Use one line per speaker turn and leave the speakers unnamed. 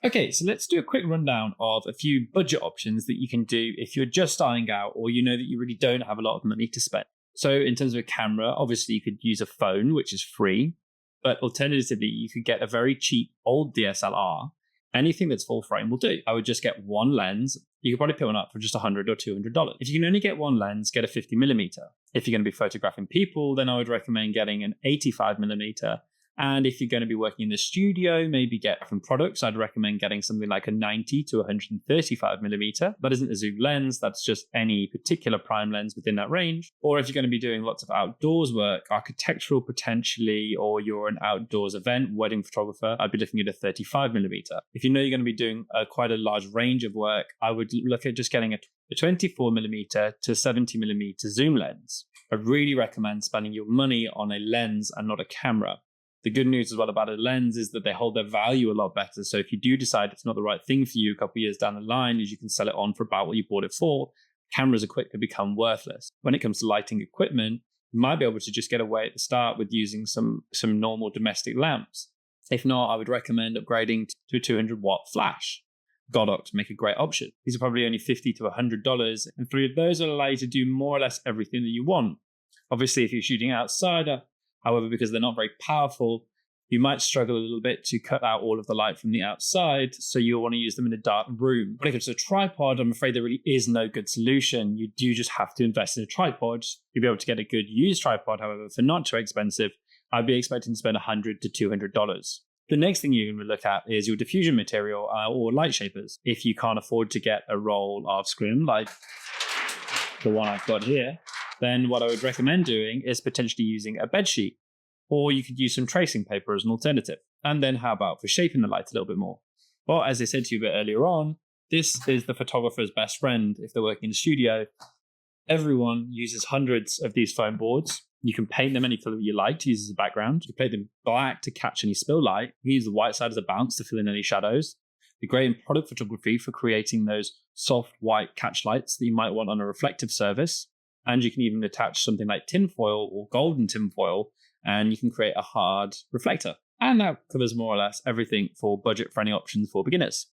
Okay, so let's do a quick rundown of a few budget options that you can do if you're just starting out or you know that you really don't have a lot of money to spend. So, in terms of a camera, obviously you could use a phone, which is free, but alternatively, you could get a very cheap old DSLR. Anything that's full frame will do. I would just get one lens. You could probably pick one up for just $100 or $200. If you can only get one lens, get a 50mm. If you're going to be photographing people, then I would recommend getting an 85mm. And if you're going to be working in the studio, maybe get from products, I'd recommend getting something like a 90 to 135mm. That isn't a zoom lens, that's just any particular prime lens within that range. Or if you're going to be doing lots of outdoors work, architectural potentially, or you're an outdoors event, wedding photographer, I'd be looking at a 35mm. If you know you're going to be doing quite a large range of work, I would look at just getting a 24mm to 70mm zoom lens. I really recommend spending your money on a lens and not a camera. The good news as well about a lens is that they hold their value a lot better. So if you do decide it's not the right thing for you a couple of years down the line, is you can sell it on for about what you bought it for. Cameras are quick to become worthless. When it comes to lighting equipment, you might be able to just get away at the start with using some normal domestic lamps. If not, I would recommend upgrading to a 200-watt flash. Godox make a great option. These are probably only $50 to $100, and 3 of those will allow you to do more or less everything that you want. Obviously, if you're shooting outside, however, because they're not very powerful, you might struggle a little bit to cut out all of the light from the outside, so you'll want to use them in a dark room. When it comes to a tripod, I'm afraid there really is no good solution. You do just have to invest in a tripod. You'll be able to get a good used tripod, however, for not too expensive. I'd be expecting to spend $100 to $200. The next thing you're going to look at is your diffusion material or light shapers. If you can't afford to get a roll of scrim like the one I've got here, then what I would recommend doing is potentially using a bed sheet, or you could use some tracing paper as an alternative. And then how about for shaping the light a little bit more? Well, as I said to you a bit earlier on, this is the photographer's best friend if they're working in the studio. Everyone uses hundreds of these foam boards. You can paint them any color you like to use as a background. You can paint them black to catch any spill light. You can use the white side as a bounce to fill in any shadows. They're great in product photography for creating those soft white catch lights that you might want on a reflective surface. And you can even attach something like tinfoil or golden tinfoil, and you can create a hard reflector. And that covers more or less everything for budget-friendly options for beginners.